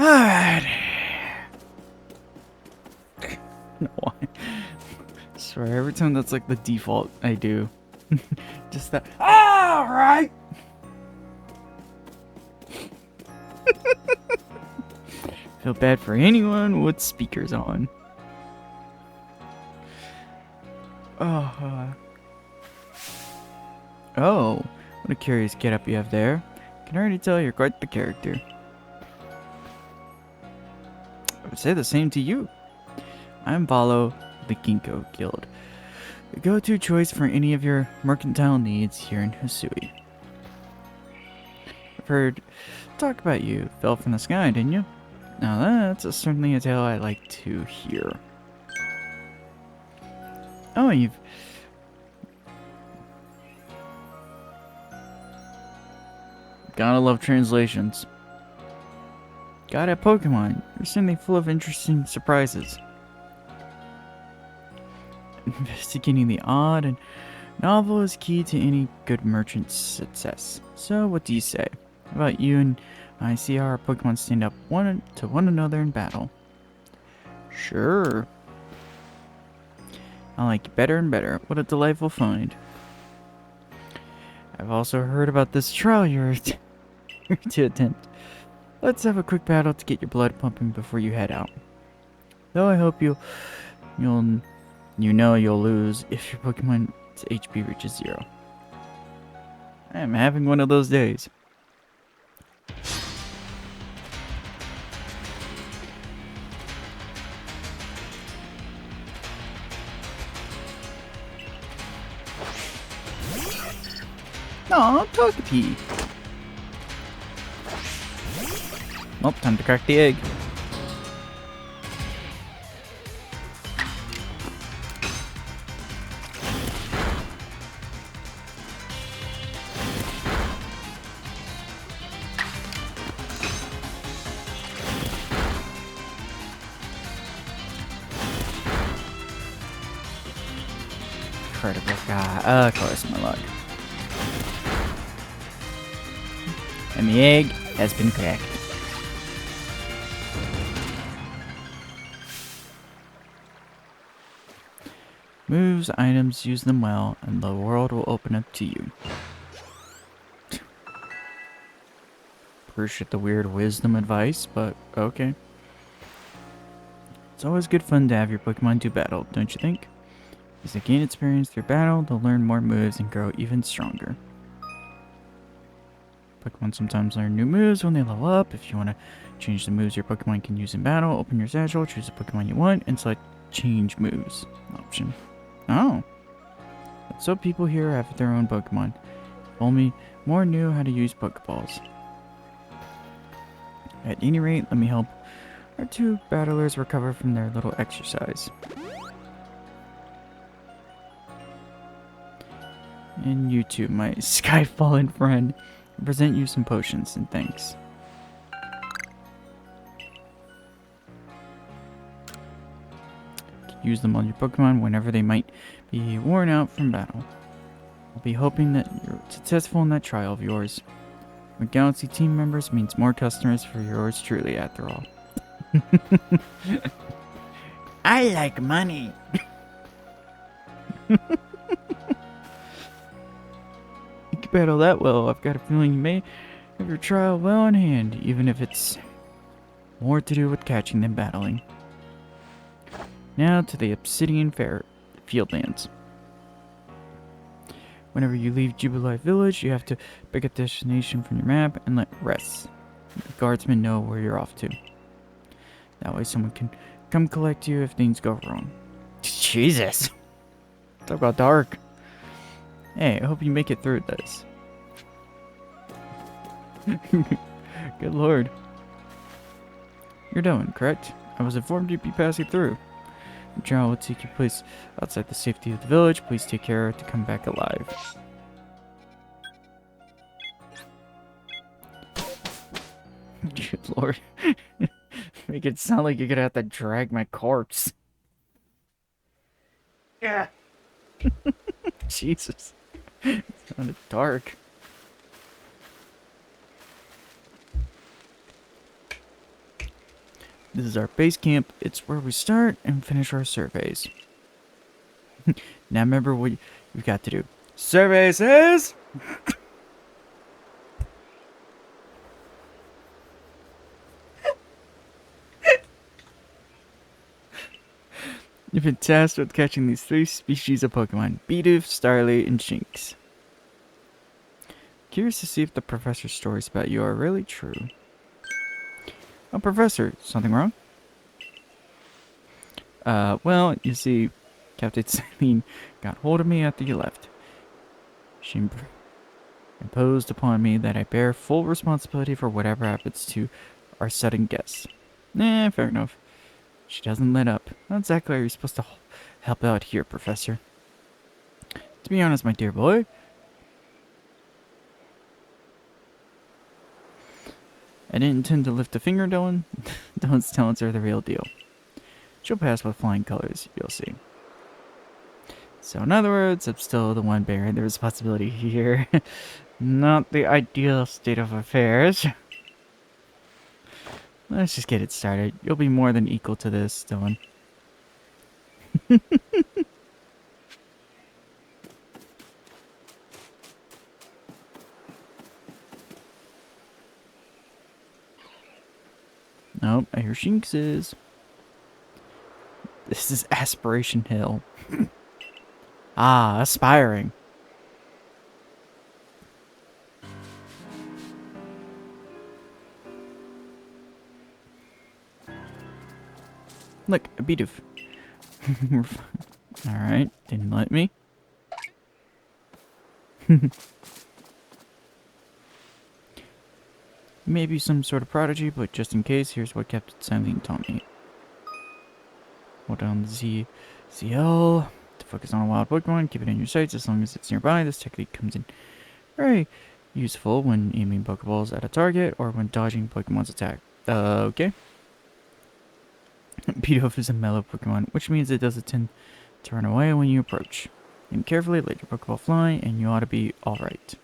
Alright. No, I swear, every time that's like the default I do. Just that. Alright! Feel bad for anyone with speakers on. Oh, what a curious getup you have there. Can already tell you're quite the character. I would say the same to you. I'm Valo, the Ginkgo Guild. The go-to choice for any of your mercantile needs here in Hisui. I've heard talk about you. Fell from the sky, didn't you? Now that's certainly a tale I like to hear. Oh, you've... Gotta love translations. Got a Pokémon. You're certainly full of interesting surprises. Investigating the odd and novel is key to any good merchant's success. So, what do you say? How about you and I see how our Pokemon stand up to one another in battle? Sure. I like you better and better. What a delightful find. I've also heard about this trial you're to attempt. Let's have a quick battle to get your blood pumping before you head out. Though I hope you'll lose if your Pokemon's HP reaches 0. I am having one of those days. Aw, Togepi. Oh, time to crack the egg. Critical guy. Of course, my luck. And the egg has been cracked. Moves, items, use them well, and the world will open up to you. Appreciate the weird wisdom advice, but okay. It's always good fun to have your Pokemon do battle, don't you think? As they gain experience through battle, they'll learn more moves and grow even stronger. Pokemon sometimes learn new moves when they level up. If you want to change the moves your Pokemon can use in battle, open your satchel, choose a Pokemon you want, and select Change Moves option. Oh. So people here have their own Pokemon. If only more knew how to use Pokeballs. At any rate, let me help our 2 battlers recover from their little exercise. And you too, my sky-fallen friend. I'll present you some potions and thanks. Use them on your Pokemon whenever they might be worn out from battle. I'll be hoping that you're successful in that trial of yours. More Galaxy team members means more customers for yours truly, after all. I like money. You can battle that well. I've got a feeling you may have your trial well in hand, even if it's more to do with catching than battling. Now to the Obsidian Fair Fieldlands. Whenever you leave Jubilife Village, you have to pick a destination from your map and let rest. The guardsmen know where you're off to. That way someone can come collect you if things go wrong. Jesus! Talk about dark. Hey, I hope you make it through this. Good lord. You're Dylan, correct? I was informed you'd be passing through. The trial will take your place outside the safety of the village. Please take care to come back alive. Good lord. Make it sound like you're gonna have to drag my corpse. Yeah. Jesus. It sounded dark. This is our base camp. It's where we start and finish our surveys. Now remember what you've got to do. Survey says... You've been tasked with catching these 3 species of Pokemon. Bidoof, Starly, and Shinx. Curious to see if the professor's stories about you are really true. Oh, Professor, something wrong? Well, you see, Captain Celine got hold of me after you left. She imposed upon me that I bear full responsibility for whatever happens to our sudden guests. Fair enough. She doesn't let up. Not exactly how you're supposed to help out here, Professor. To be honest, my dear boy, I didn't intend to lift a finger, Dylan. Dylan's talents are the real deal. She'll pass with flying colors, you'll see. So in other words, I'm still the one bearing the responsibility here. Not the ideal state of affairs. Let's just get it started. You'll be more than equal to this, Dylan. Nope, I hear Shinxes. This is Aspiration Hill. Aspiring. Look, a Bidoof. Alright, didn't let me. Maybe some sort of prodigy, but just in case, here's what Captain Silene taught me. Hold down the ZL to focus on a wild Pokemon. Keep it in your sights as long as it's nearby. This technique comes in very useful when aiming Pokeballs at a target or when dodging Pokemon's attack. Okay. Bidoof is a mellow Pokemon, which means it doesn't tend to run away when you approach. Aim carefully, let your Pokeball fly, and you ought to be alright.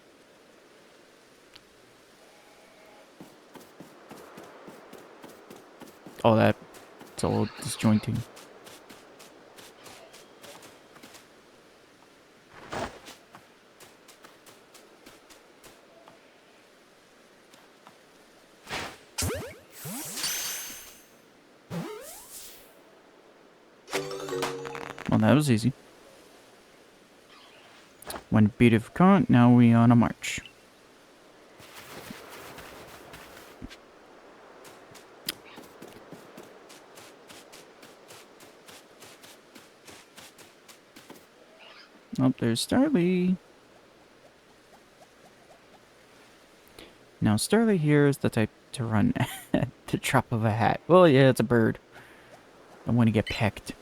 Oh, that's all disjointing. Well, that was easy. One beat of caught, now we on a march. Oh, there's Starly. Now, Starly here is the type to run at the drop of a hat. Well, yeah, it's a bird. Don't want to get pecked.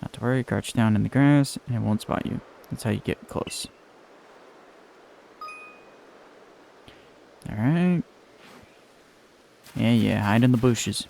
Not to worry, crouch down in the grass and it won't spot you. That's how you get close. Alright. Yeah, hide in the bushes.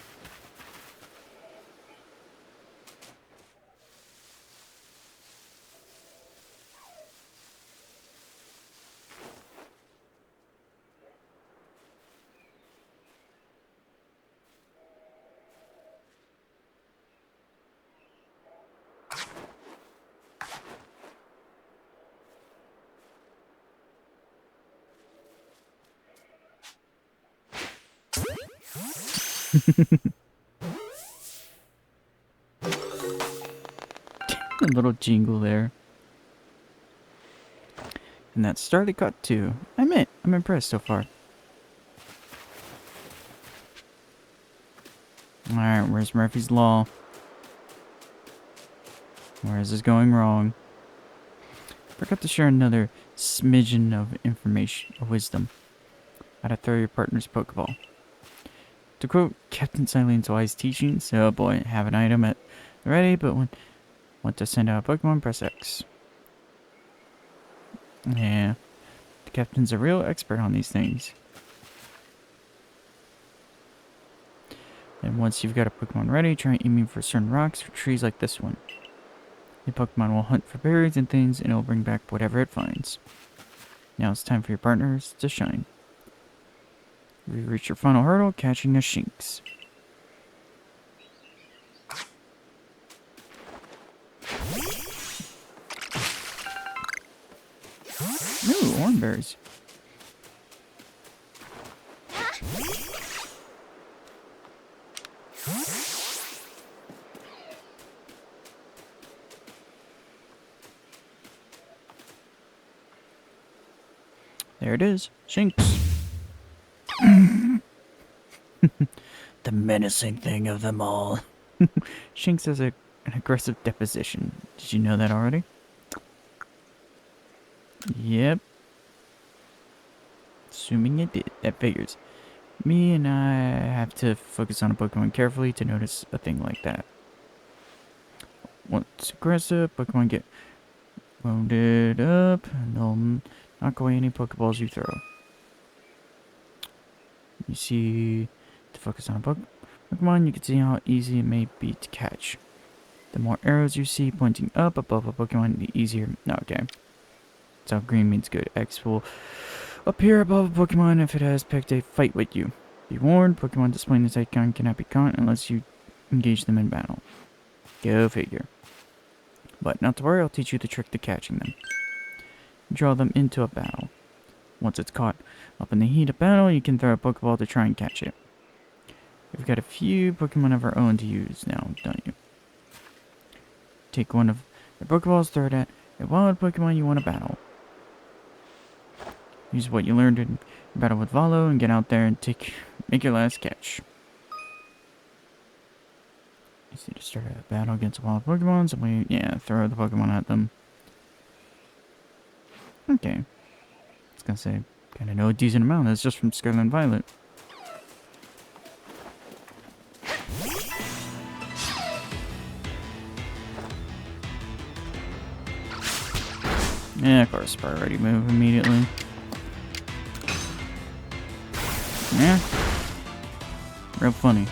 A little jingle there. And that Starly caught too. I'm impressed so far. Alright, where's Murphy's Law? Where is this going wrong? Forgot to share another smidgen of information, of wisdom. How to throw your partner's Pokeball. To quote Captain Silene's wise teachings, oh boy, have an item at ready, but when want to send out a Pokemon, press X. Yeah, the Captain's a real expert on these things. And once you've got a Pokemon ready, try aiming for certain rocks or trees like this one. The Pokemon will hunt for berries and things, and it'll bring back whatever it finds. Now it's time for your partners to shine. We reach your final hurdle, catching a Shinx. Ooh, hornberries. There it is, Shinx. The menacing thing of them all. Shinx has an aggressive deposition. Did you know that already? Yep. Assuming it did. That figures. Me and I have to focus on a Pokemon carefully to notice a thing like that. Once aggressive, Pokemon get wounded up, and they'll knock away any Pokeballs you throw. You see, to focus on a Pokemon, you can see how easy it may be to catch. The more arrows you see pointing up above a Pokemon, the easier. No, okay. That's how green means good. X will appear above a Pokemon if it has picked a fight with you. Be warned, Pokemon displaying this icon cannot be caught unless you engage them in battle. Go figure. But not to worry, I'll teach you the trick to catching them. Draw them into a battle. Once it's caught up in the heat of battle, you can throw a Pokeball to try and catch it. We've got a few Pokemon of our own to use now, don't you? Take one of your Pokeballs, throw it at a wild Pokemon you want to battle. Use what you learned in battle with Valo and get out there and make your last catch. You see to start a battle against wild Pokemon, so throw the Pokemon at them. Okay. I was gonna say, kinda know a decent amount. That's just from Scarlet and Violet. Yeah, of course, priority move immediately. Yeah. Real funny.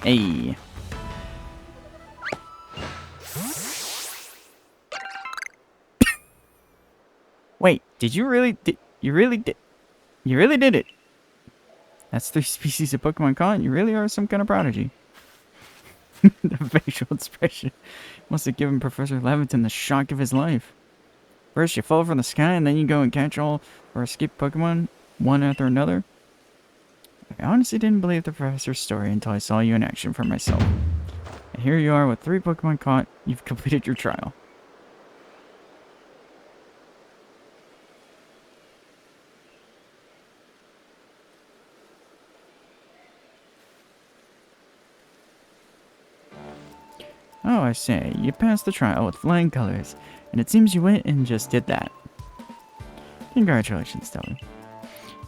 Hey. Wait, did you really did it? That's 3 species of Pokemon caught. You really are some kind of prodigy. The facial expression must have given Professor Leviton the shock of his life. First you fall from the sky and then you go and catch all or escape Pokemon one after another. I honestly didn't believe the professor's story until I saw you in action for myself. And here you are with 3 Pokemon caught. You've completed your trial. Oh, I say, you passed the trial with flying colors, and it seems you went and just did that. Congratulations, Stellar.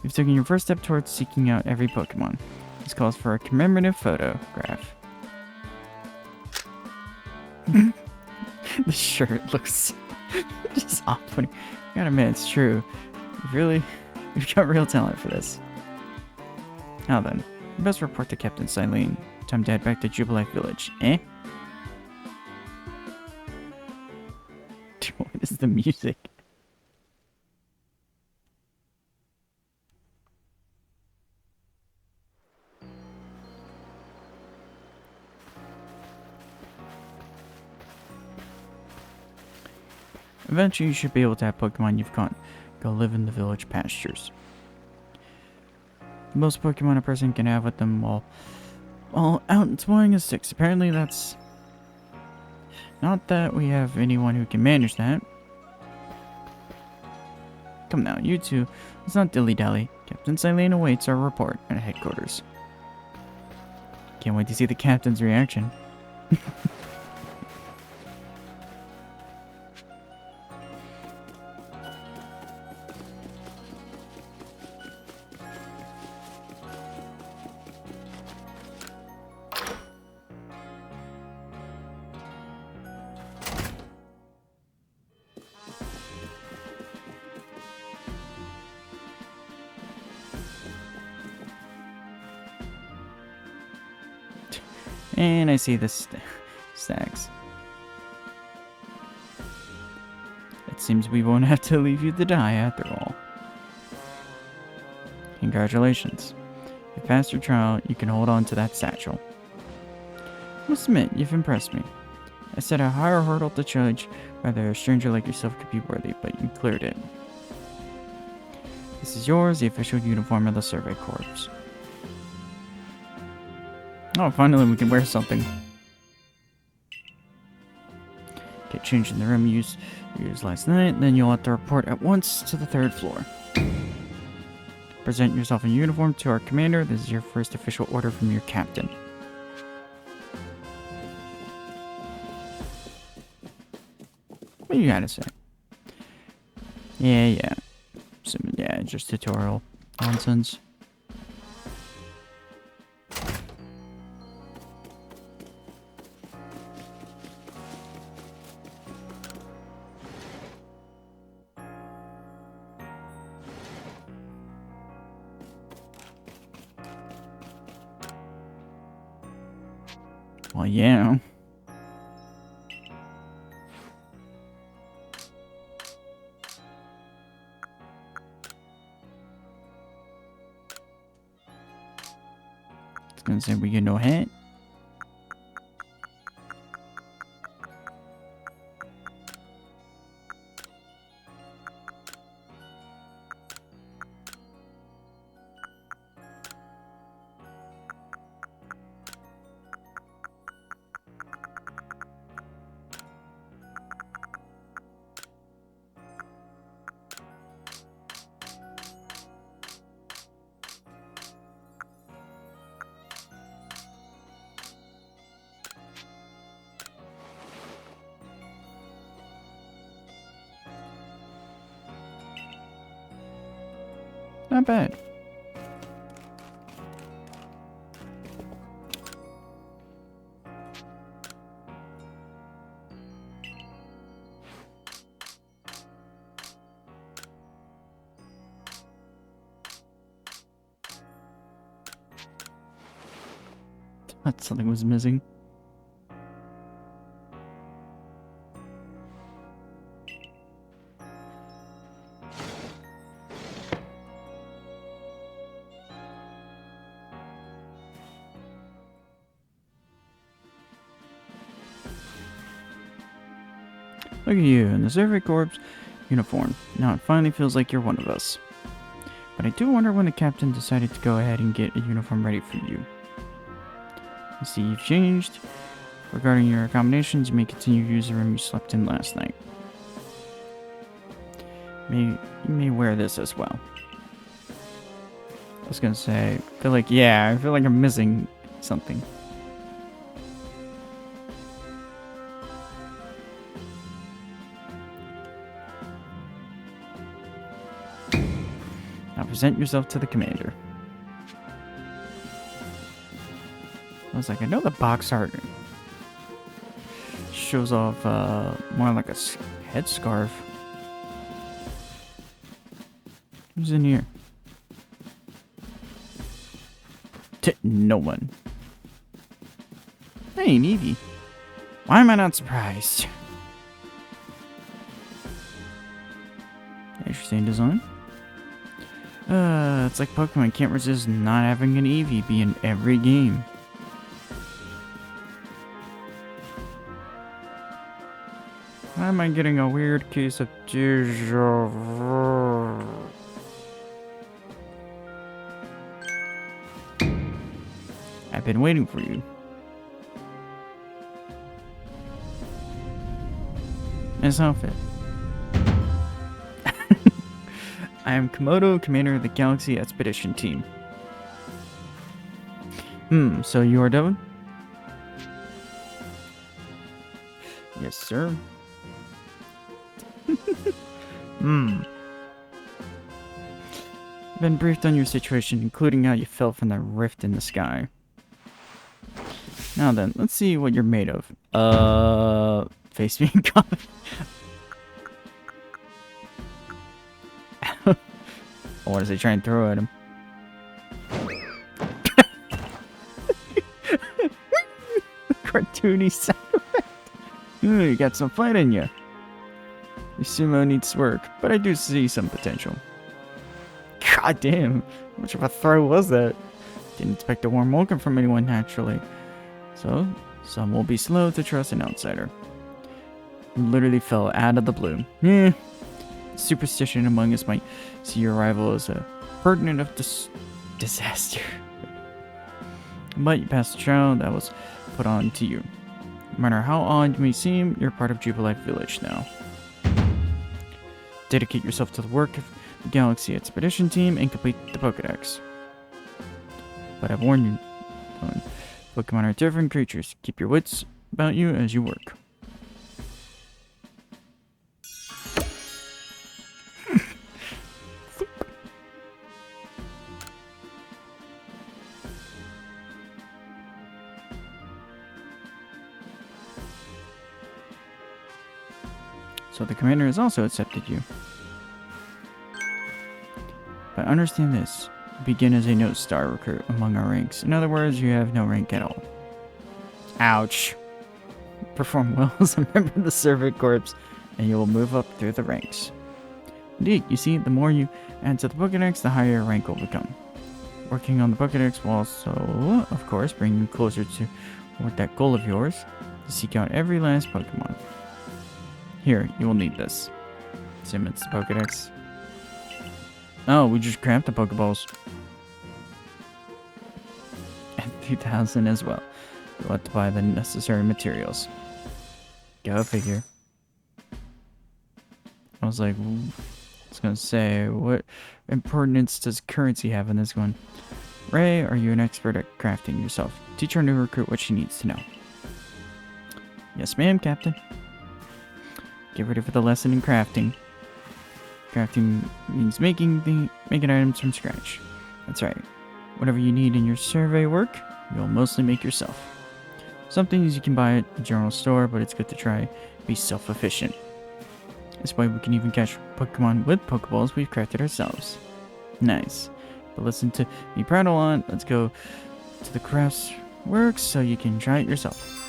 You've taken your first step towards seeking out every Pokemon. This calls for a commemorative photograph. The shirt looks just off-putting. Gotta admit, it's true. You've got real talent for this. Now then, you best report to Captain Silene. Time to head back to Jubilife Village, eh? What is the music? Eventually you should be able to have Pokemon you've caught go live in the village pastures. The most Pokemon a person can have with them while out exploring is 6. Apparently that's... Not that we have anyone who can manage that. Come now, you two. Let's not dilly-dally. Captain Silene awaits our report at headquarters. Can't wait to see the captain's reaction. And I see the stacks. It seems we won't have to leave you to die after all. Congratulations. You passed your trial, you can hold on to that satchel. I must admit, you've impressed me. I set a higher hurdle to judge whether a stranger like yourself could be worthy, but you cleared it. This is yours, the official uniform of the Survey Corps. Oh, finally we can wear something. Get changed in the room you used last night, then you'll have to report at once to the 3rd floor. Present yourself in uniform to our commander. This is your first official order from your captain. What do you gotta say? Yeah. Yeah, just tutorial nonsense. Well, yeah. It's gonna say we get no hat. Not bad. Thought something was missing. Look at you in the Survey Corps uniform. Now it finally feels like you're one of us. But I do wonder when the captain decided to go ahead and get a uniform ready for you. I see you've changed. Regarding your accommodations, you may continue to use the room you slept in last night. You may wear this as well. I was gonna say, I feel like I'm missing something. Now present yourself to the commander. I was like, I know the box art shows off more like a headscarf. Who's in here? No one. Hey, Eevee. Why am I not surprised? Interesting design. It's like Pokemon can't resist not having an Eevee be in every game. Why am I getting a weird case of deja vu? I've been waiting for you. Nice outfit. I am Komodo, commander of the Galaxy Expedition Team. So you are Devin? Yes, sir. Been briefed on your situation, including how you fell from the rift in the sky. Now then, let's see what you're made of. Face being covered. What does he try and throw at him? cartoony sound effect. Ooh, you got some fight in you. Your sumo needs work, but I do see some potential. God damn, how much of a throw was that? Didn't expect a warm welcome from anyone naturally. So, some will be slow to trust an outsider. Literally fell out of the blue. Superstition among us might see your arrival as a pertinent of disaster. But you passed the trial that was put on to you. No matter how odd you may seem, you're part of Jubilife Village now. Dedicate yourself to the work of the Galaxy Expedition Team and complete the Pokédex. But I've warned you, Pokémon are different creatures. Keep your wits about you as you work. So the commander has also accepted you. But understand this. You begin as a no-star recruit among our ranks. In other words, you have no rank at all. Ouch. Perform well as a member of the Servant Corps, and you will move up through the ranks. Indeed, you see, the more you add to the Pokédex, the higher your rank will become. Working on the Pokédex will also, of course, bring you closer toward that goal of yours, to seek out every last Pokémon. Here, you will need this. Assume it's the Pokédex. Oh, we just craft the Pokeballs. And 3,000 as well. You'll have to buy the necessary materials. Go figure. I was like, I was gonna say, what importance does currency have in this one? Ray, are you an expert at crafting yourself? Teach our new recruit what she needs to know. Yes, ma'am, Captain. Get ready for the lesson in crafting. Crafting means making items from scratch. That's right. Whatever you need in your survey work, you'll mostly make yourself. Some things you can buy at the general store, but it's good to try be self-efficient. This way we can even catch Pokemon with Pokeballs we've crafted ourselves. Nice. But listen to me prattle on. Let's go to the crafts works so you can try it yourself.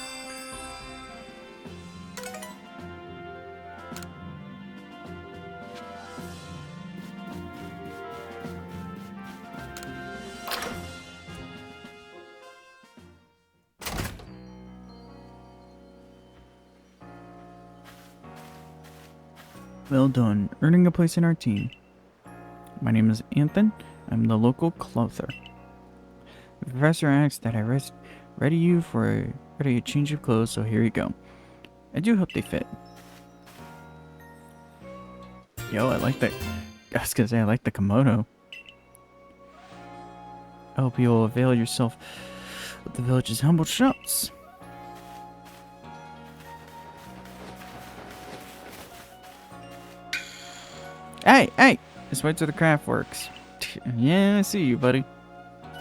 Well done, earning a place in our team. My name is Anthony. I'm the local clother. The professor asked that I ready you for a change of clothes, so here you go. I do hope they fit. Yo, I like that. I was gonna say, I like the kimono. I hope you'll avail yourself of the village's humble shops. Hey! Just wait till the craft works. Yeah, I see you, buddy. I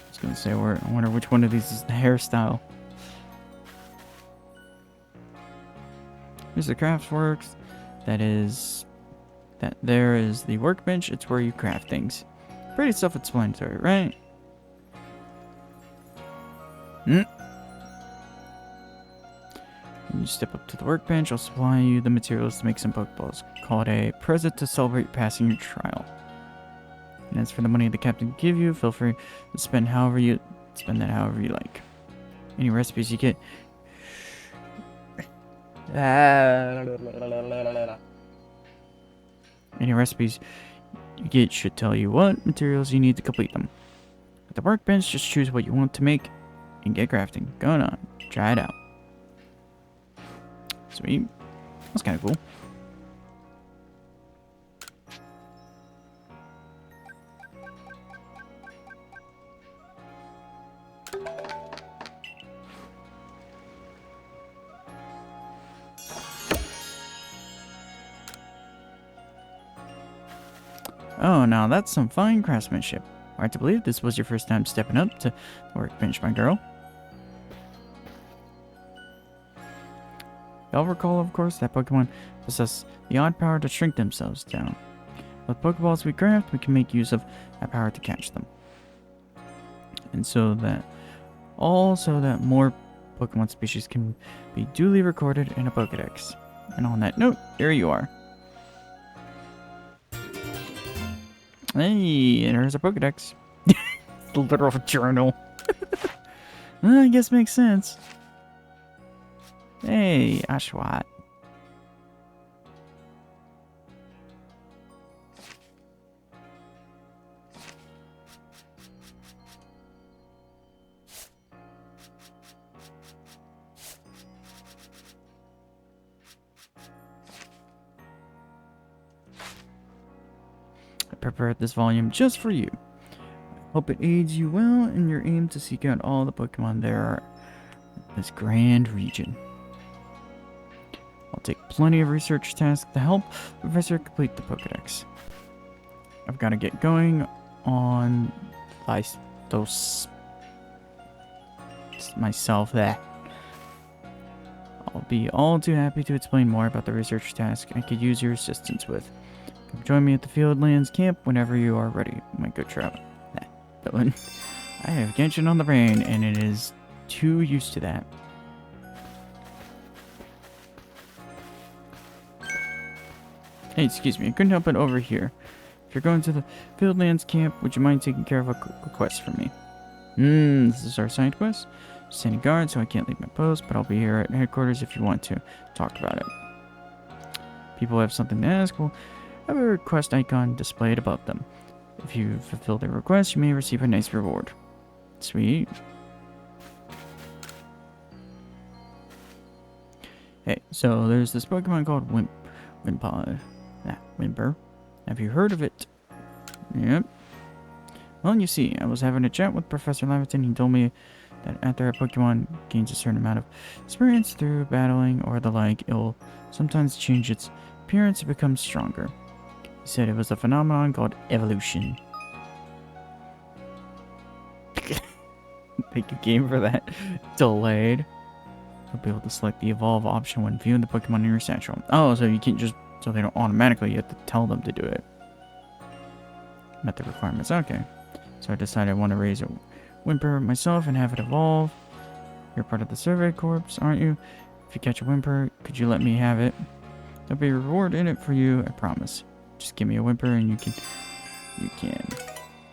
was gonna say, I wonder which one of these is the hairstyle. Here's the craft works. That there is the workbench. It's where you craft things. Pretty self-explanatory, right? When you step up to the workbench, I'll supply you the materials to make some Pokeballs. Call it a present to celebrate passing your trial. And as for the money the captain give you, feel free to spend that however you like. Any recipes you get. Any recipes you get should tell you what materials you need to complete them. At the workbench, just choose what you want to make and get crafting going on. Try it out. Sweet. That's kind of cool. Oh, now that's some fine craftsmanship. Hard to believe this was your first time stepping up to the workbench, my girl. Y'all recall, of course, that Pokemon possess the odd power to shrink themselves down. With Pokeballs we craft, we can make use of that power to catch them. and so that more Pokemon species can be duly recorded in a Pokedex. And on that note, here you are. Hey, there's a Pokedex. The literal journal. Well, I guess makes sense. Hey, Ashwat. I prepared this volume just for you. Hope it aids you well in your aim to seek out all the Pokemon there are in this grand region. I'll take plenty of research tasks to help the Professor complete the Pokedex. I've got to get going on those myself there. I'll be all too happy to explain more about the research task I could use your assistance with. Come join me at the Fieldlands camp whenever you are ready, my good traveler. Villain. I have Genshin on the brain, and it is too used to that. Hey, excuse me, I couldn't help it over here. If you're going to the Fieldlands camp, would you mind taking care of a request for me? This is our side quest. Standing guard, so I can't leave my post, but I'll be here at headquarters if you want to talk about it. People have something to ask, will have a request icon displayed above them. If you fulfill their request, you may receive a nice reward. Sweet. Hey, so there's this Pokemon called Whimper. Have you heard of it? Yep. Well, you see, I was having a chat with Professor Laverton. He told me that after a Pokemon gains a certain amount of experience through battling or the like, it'll sometimes change its appearance to become stronger. He said it was a phenomenon called evolution. Thank you, game, for that. Delayed. You'll be able to select the evolve option when viewing the Pokemon in your satchel. Oh, so you can't just, so they don't automatically, you have to tell them to do it. Met the requirements, okay. So I decided I want to raise a Whimper myself and have it evolve. You're part of the Survey Corps, aren't you? If you catch a Whimper, could you let me have it? There'll be a reward in it for you, I promise. Just give me a Whimper and you can.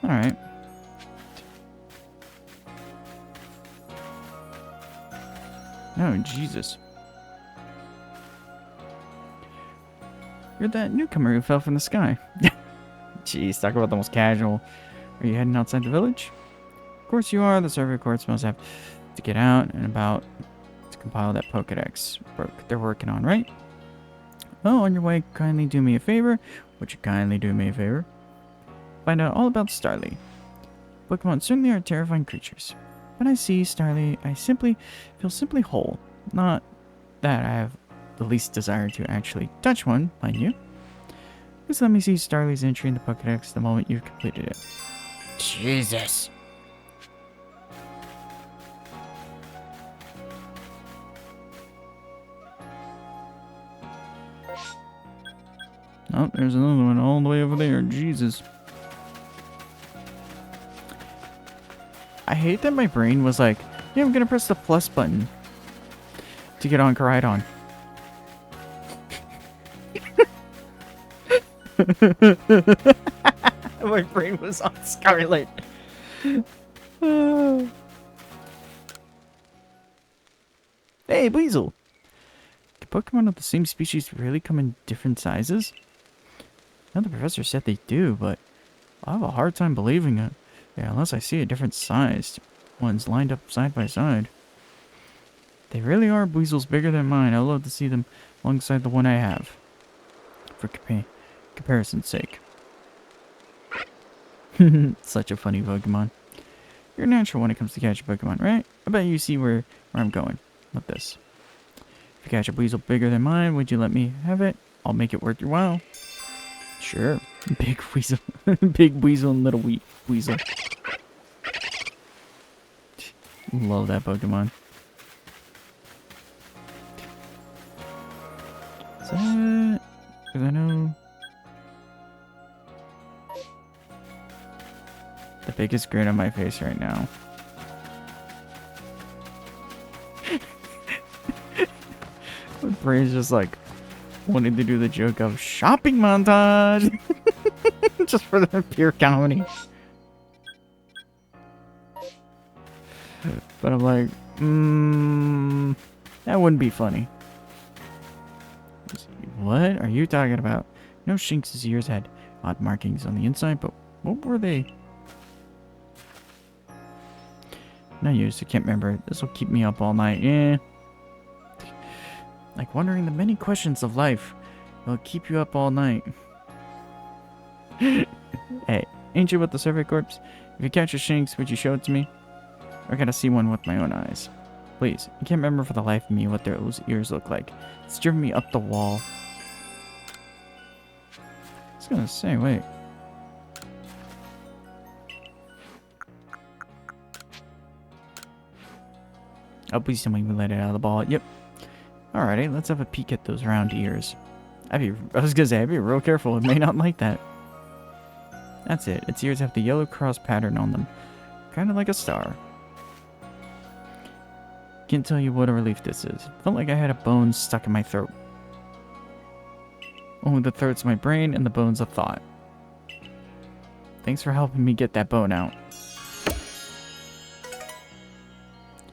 Alright. Oh, Jesus. You're that newcomer who fell from the sky. Jeez, talk about the most casual. Are you heading outside the village? Of course you are. The Survey Corps must have to get out and about to compile that Pokedex work they're working on, right? Well, on your way, kindly do me a favor. Would you kindly do me a favor? Find out all about Starly. Pokemon certainly are terrifying creatures. When I see Starly, I feel simply whole. Not that I have the least desire to actually touch one, mind you. Just let me see Starly's entry in the Pokedex the moment you've completed it. Jesus. Oh, there's another one all the way over there. Jesus. I hate that my brain was like, yeah, I'm gonna press the plus button to get on Koraidon. My brain was on Scarlet. Hey, Weasel. Can Pokemon of the same species really come in different sizes? I know the professor said they do, but I have a hard time believing it. Yeah, unless I see a different sized ones lined up side by side. They really are Weasels bigger than mine. I'd love to see them alongside the one I have. For comparison's sake. Such a funny Pokemon. You're natural when it comes to catching Pokemon, right? I bet you see where I'm going with this. If you catch a Weasel bigger than mine, would you let me have it? I'll make it worth your while. Sure. Big Weasel. Big Weasel and little Weasel. Love that Pokemon. Is that... Because I know... The biggest grin on my face right now. brain's just like wanting to do the joke of shopping montage. Just for the pure comedy. But I'm like, that wouldn't be funny. What are you talking about? No, Shinx's ears had odd markings on the inside, but what were they? No use, I can't remember. This will keep me up all night. Yeah. Like wondering the many questions of life. It'll keep you up all night. Hey, ain't you with the survey corps? If you catch a Shinx, would you show it to me? I gotta see one with my own eyes. Please, I can't remember for the life of me what those ears look like. It's driven me up the wall. I was gonna say, wait. Oh, please tell me we let it out of the ball. Yep. Alrighty, let's have a peek at those round ears. I was gonna say, I'd be real careful. It may not like that. That's it. Its ears have the yellow cross pattern on them. Kind of like a star. Can't tell you what a relief this is. Felt like I had a bone stuck in my throat. Only the throat's my brain and the bone's a thought. Thanks for helping me get that bone out.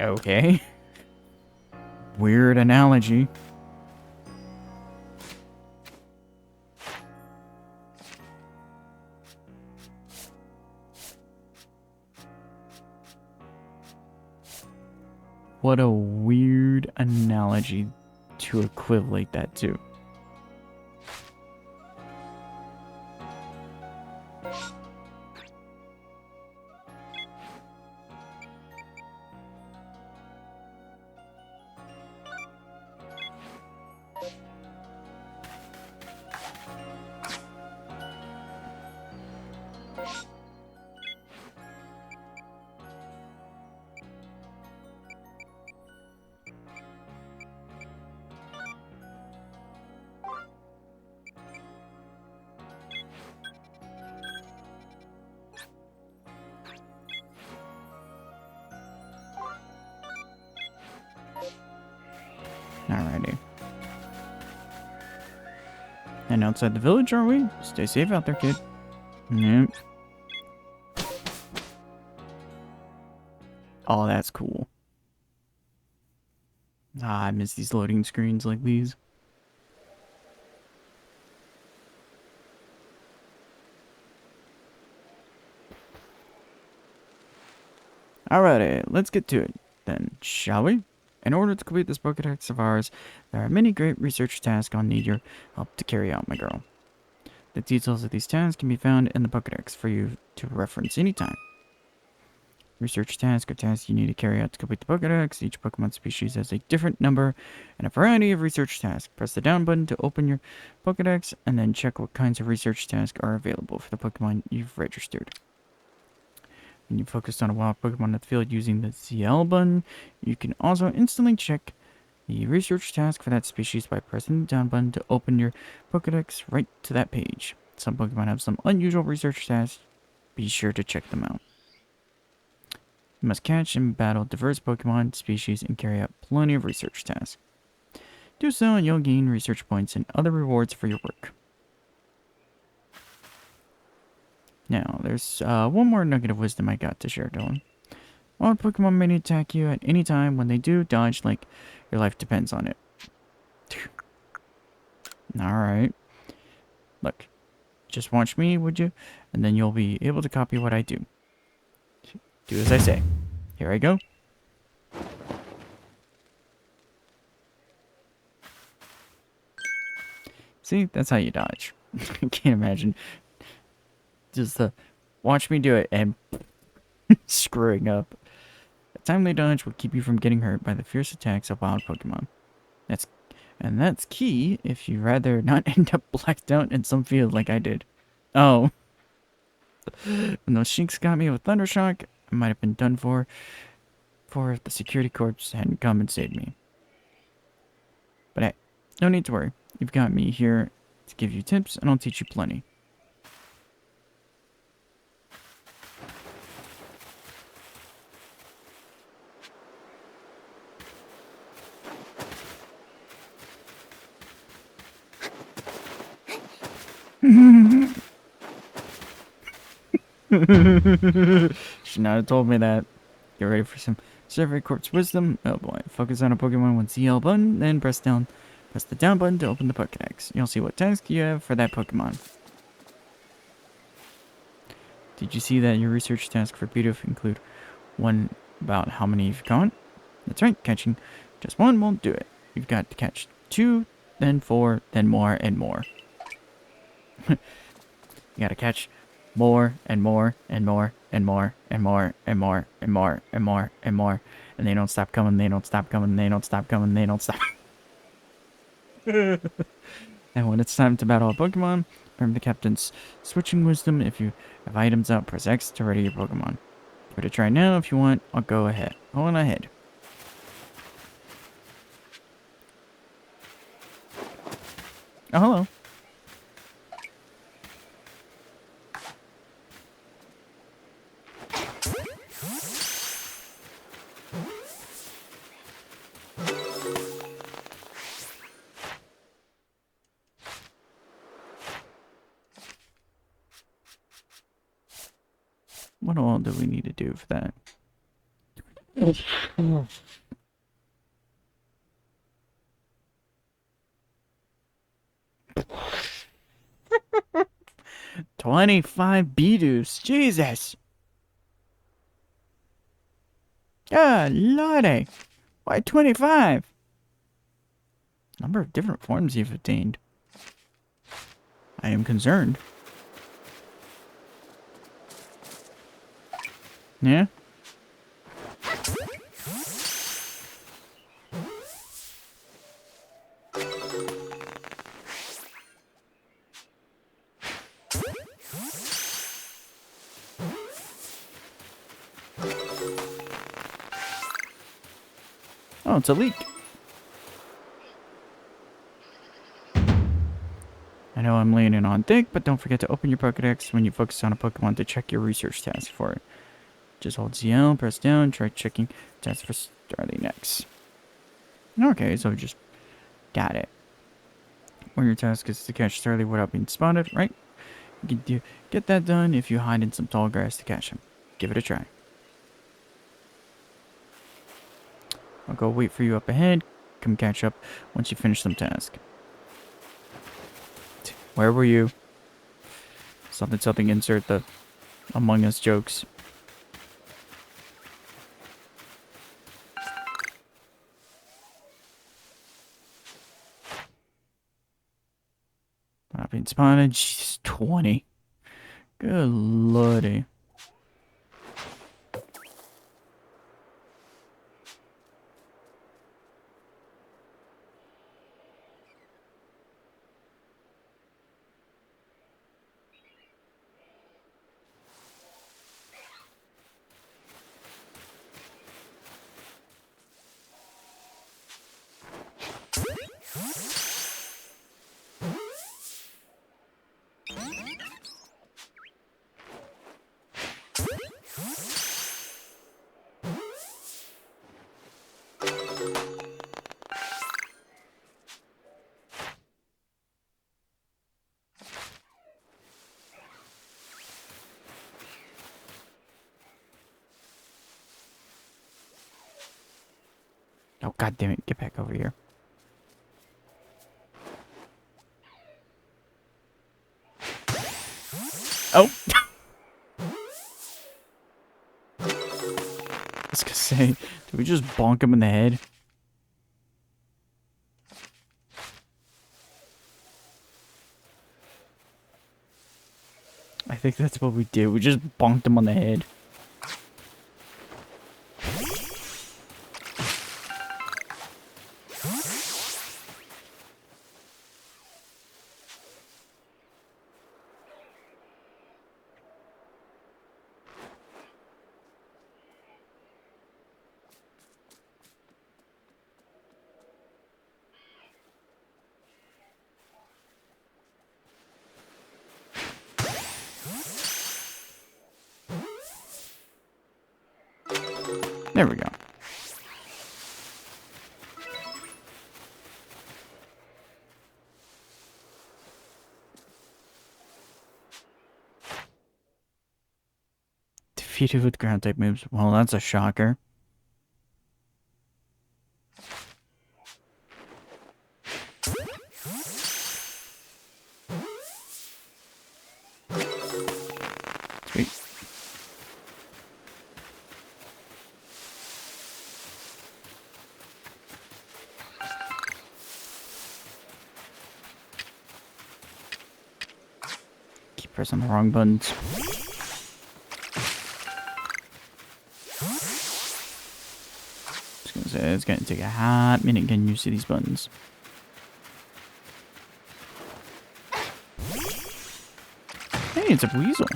Okay. Weird analogy. What a weird analogy to equivalate that to. Alrighty. And outside the village, are we? Stay safe out there, kid. Yep. Oh, that's cool. Ah, I miss these loading screens like these. Alrighty, let's get to it then, shall we? In order to complete this Pokédex of ours, there are many great research tasks I'll need your help to carry out, my girl. The details of these tasks can be found in the Pokédex for you to reference anytime. Research tasks are tasks you need to carry out to complete the Pokédex. Each Pokemon species has a different number and a variety of research tasks. Press the down button to open your Pokédex, and then check what kinds of research tasks are available for the Pokemon you've registered. When you focused on a wild Pokemon in the field using the ZL button, you can also instantly check the research task for that species by pressing the down button to open your Pokédex right to that page. Some Pokemon have some unusual research tasks. Be sure to check them out. You must catch and battle diverse Pokemon species and carry out plenty of research tasks. Do so and you'll gain research points and other rewards for your work. Now, there's one more nugget of wisdom I got to share, Dylan. Wild Pokemon may attack you at any time. When they do, dodge like your life depends on it. Alright. Look, just watch me, would you? And then you'll be able to copy what I do. Do as I say. Here I go. See, that's how you dodge. I can't imagine. Just watch me do it and screwing up. A timely dodge will keep you from getting hurt by the fierce attacks of wild Pokemon. That's key if you'd rather not end up blacked out in some field like I did. Oh. When those Shinx got me with Thundershock, I might have been done for if the security corps hadn't come and saved me. But hey, no need to worry. You've got me here to give you tips, and I'll teach you plenty. Should not have told me that. Get ready for some Survey Corp's Wisdom. Oh boy. Focus on a Pokemon with the L button, then press down. Press the down button to open the Pokédex. You'll see what task you have for that Pokemon. Did you see that your research task for Bidoof include one about how many you've caught? That's right, catching just one won't do it. You've got to catch 2, then 4, then more and more. You gotta catch more and more and more and more and more and more and more and more and more. And they don't stop coming, they don't stop coming, they don't stop coming, they don't stop. And when it's time to battle a Pokemon, remember the captain's switching wisdom. If you have items out, press X to ready your Pokemon. Give it a try now if you want. I'll go ahead. Go on ahead. Oh, hello. What all do we need to do for that? 25 Bidoos. Jesus. God, lordy. Why 25? Number of different forms you've attained. I am concerned. Yeah? Oh, it's a leak. I know I'm leaning on thick, but don't forget to open your Pokédex when you focus on a Pokemon to check your research task for it. Just hold CL, press down, try checking task for starting next. Okay, so just got it. When your task is to catch Starly without being spotted, right? You can get that done if you hide in some tall grass to catch him. Give it a try. I'll go wait for you up ahead. Come catch up once you finish some task. Where were you? Something, insert the Among Us jokes. Not being spotted. She's 20. Good lordy. Oh, god damn it. Get back over here. Oh! I was gonna say, did we just bonk him in the head? I think that's what we did. We just bonked him on the head. There we go. defeated with ground type moves. Well, that's a shocker. Sweet. Keep pressing the wrong buttons. It's gonna take a hot minute getting used to these buttons. Hey, it's a weasel.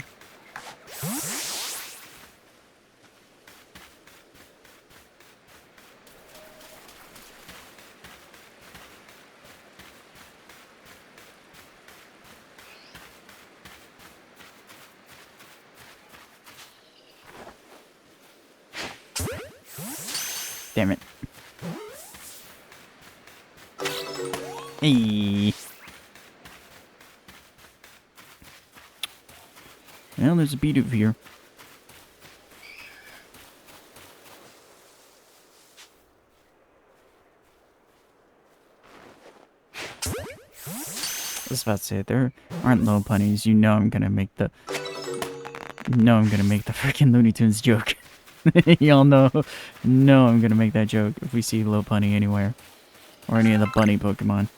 Damn it. Hey. Well, there's a beat over here. I was about to say, there aren't low punnies. You know I'm gonna make the... freaking Looney Tunes joke. Y'all know I'm gonna make that joke if we see low punny anywhere. Or any of the bunny Pokemon.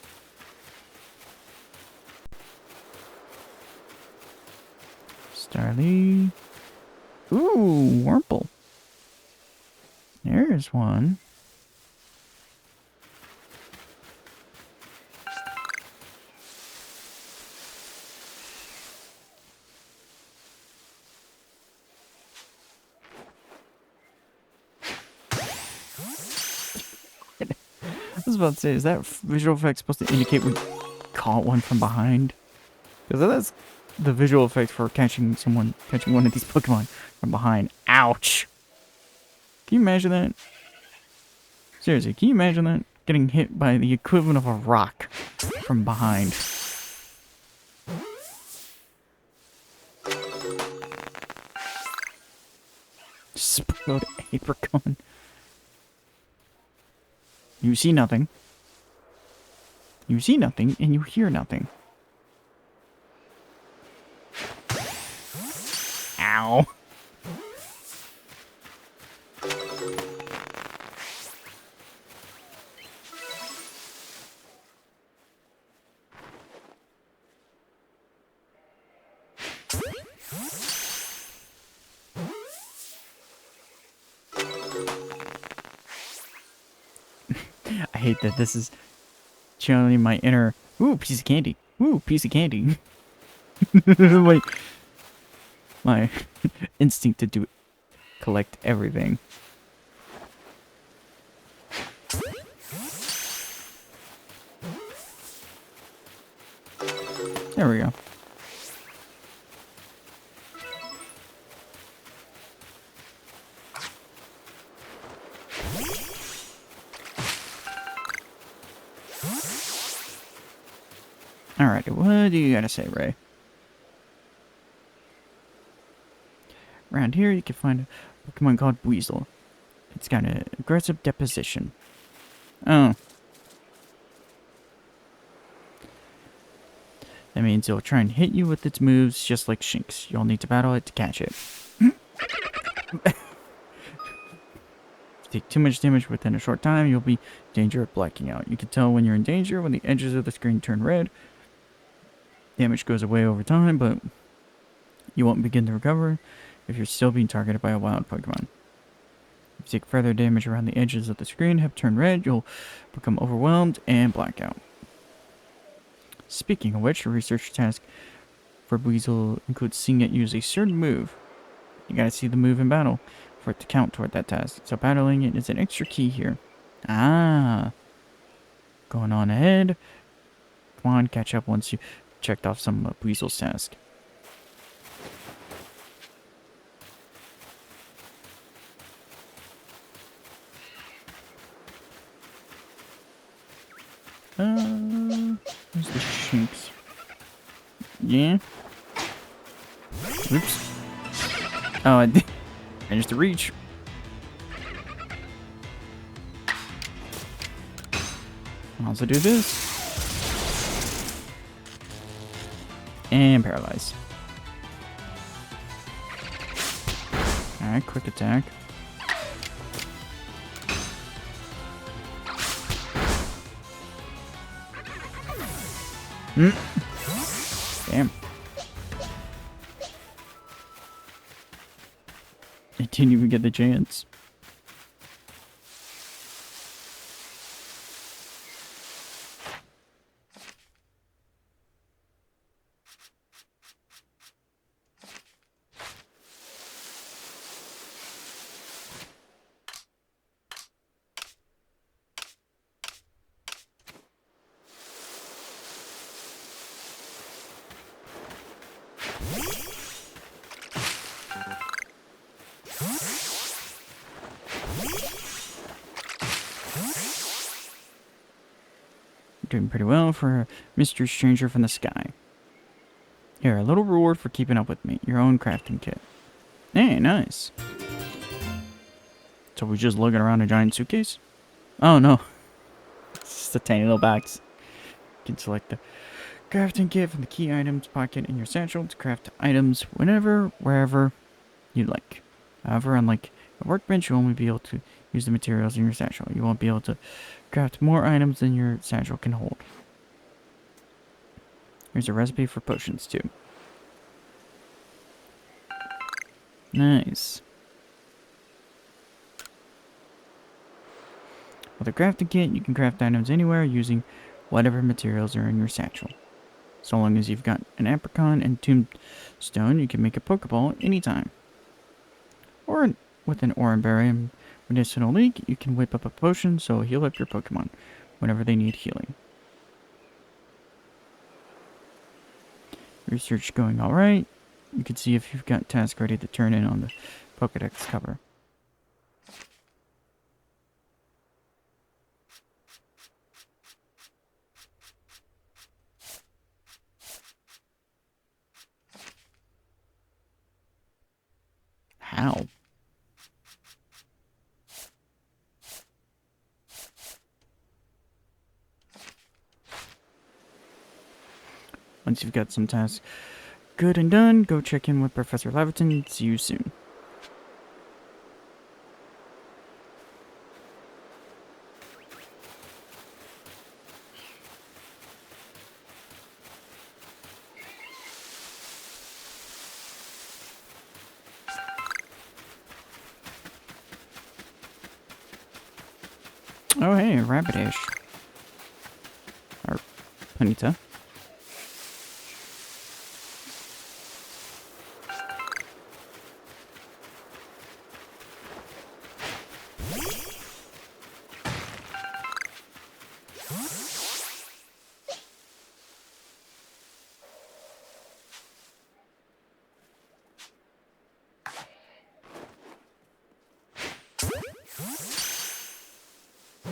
Starly. Ooh, Wurmple. There's one. I was about to say, is that visual effect supposed to indicate we caught one from behind? Because that's the visual effect for catching one of these Pokemon from behind. Ouch! Can you imagine that? Seriously, can you imagine that? Getting hit by the equivalent of a rock from behind. Spoiled apricot. You see nothing. You see nothing, and you hear nothing. Ow. I hate that this is channeling my inner, ooh, piece of candy. Ooh, piece of candy. my instinct to collect everything. There we go. Alright, what do you gotta say, Ray? Around here, you can find a Pokemon called Weasel. It's got an aggressive deposition. Oh. That means it'll try and hit you with its moves just like Shinx. You'll need to battle it to catch it. If you take too much damage within a short time, you'll be in danger of blacking out. You can tell when you're in danger when the edges of the screen turn red. Damage goes away over time, but you won't begin to recover if you're still being targeted by a wild Pokemon. If you take further damage around the edges of the screen have turned red, you'll become overwhelmed and black out. Speaking of which, your research task for Weasel includes seeing it use a certain move. You gotta see the move in battle for it to count toward that task. So battling it is an extra key here. Ah. Going on ahead. Come on, catch up once you checked off some of Weasel's task. Where's the Shinx? Yeah? Oops. Oh, I did. Finish the reach. Also do this. And paralyze. Alright, quick attack. Damn. I didn't even get the chance. Doing pretty well for a mystery stranger from the sky. Here, a little reward for keeping up with me. Your own crafting kit. Hey, nice. So we just looking around a giant suitcase? Oh no. It's just a tiny little box. You can select the crafting kit from the key items pocket in your satchel to craft items whenever, wherever you like. However, unlike a workbench, you'll only be able to use the materials in your satchel. You won't be able to craft more items than your satchel can hold. Here's a recipe for potions too. Nice. With a crafting kit, you can craft items anywhere using whatever materials are in your satchel. So long as you've got an apricot and tombstone, you can make a Pokeball anytime. Or with an orange berry and medicinal leaf, you can whip up a potion so heal up your Pokemon whenever they need healing. Research going alright. You can see if you've got tasks ready to turn in on the Pokedex cover. How? Once you've got some tasks good and done, go check in with Professor Laverton. See you soon. Oh hey, Rapidash. Or Ponyta.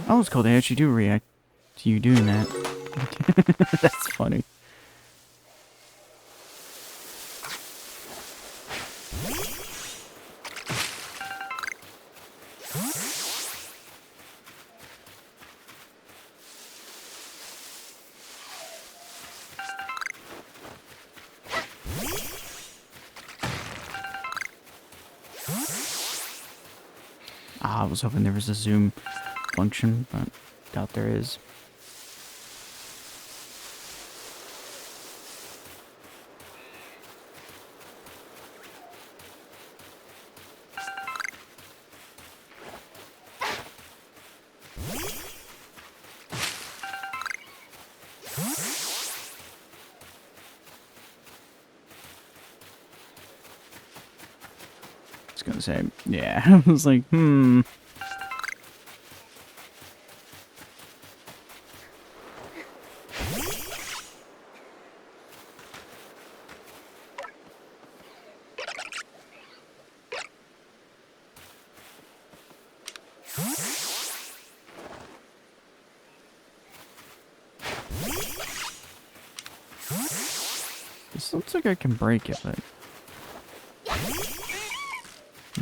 Oh, it's cool. They actually do react to you doing that. That's funny. Ah, I was hoping there was a zoom function, but doubt there is. I was gonna say, yeah, I was like, This looks like I can break it, but...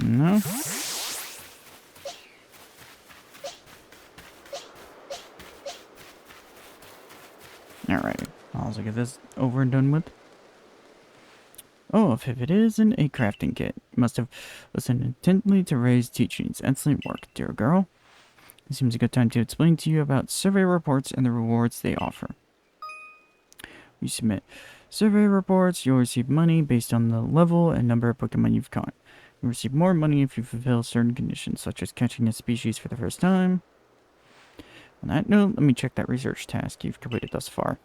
No? Alright, I'll also get this over and done with. Oh, if it isn't a crafting kit. You must have listened intently to Ray's teachings. Excellent work, dear girl. It seems a good time to explain to you about survey reports and the rewards they offer. You submit survey reports, you'll receive money based on the level and number of Pokemon you've caught. You'll receive more money if you fulfill certain conditions, such as catching a species for the first time. On that note, let me check that research task you've completed thus far.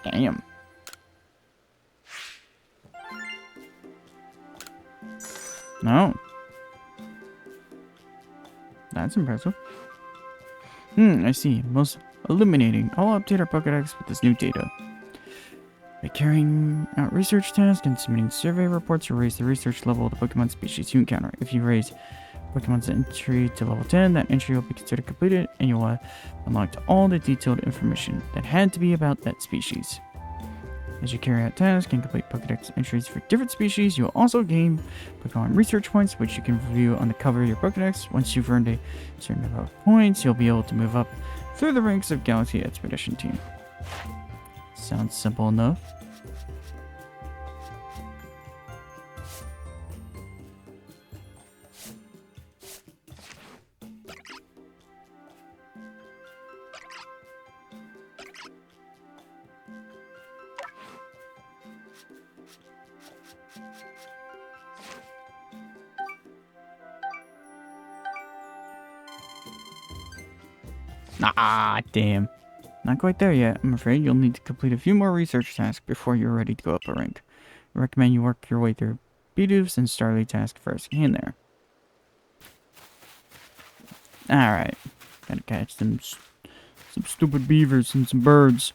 Damn. No. That's impressive. I see. Most illuminating. I'll update our Pokédex with this new data. By carrying out research tasks and submitting survey reports, you raise the research level of the Pokemon species you encounter. If you raise Pokemon's entry to level 10, that entry will be considered completed, and you will have unlocked all the detailed information that had to be about that species. As you carry out tasks and complete Pokédex entries for different species, you will also gain Pokemon research points, which you can review on the cover of your Pokédex. Once you've earned a certain number of points, you'll be able to move up through the ranks of Galaxy Expedition Team. Sounds simple enough. Ah, damn. Not quite there yet. I'm afraid you'll need to complete a few more research tasks before you're ready to go up a rank. I recommend you work your way through Bidoof's and Starly task first. In there. Alright. Gotta catch some stupid beavers and some birds.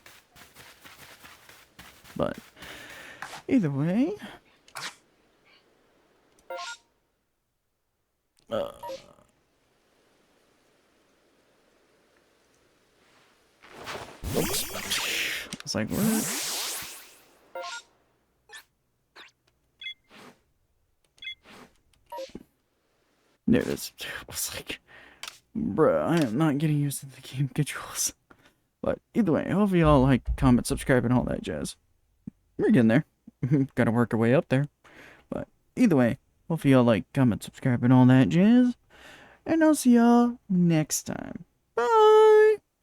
But either way... It's like, what? There it is. It's like, bruh, I am not getting used to the game controls. But either way, hopefully y'all like, comment, subscribe, and all that jazz. We're getting there. Gotta work our way up there. But either way, hopefully y'all like, comment, subscribe, and all that jazz. And I'll see y'all next time. Bye!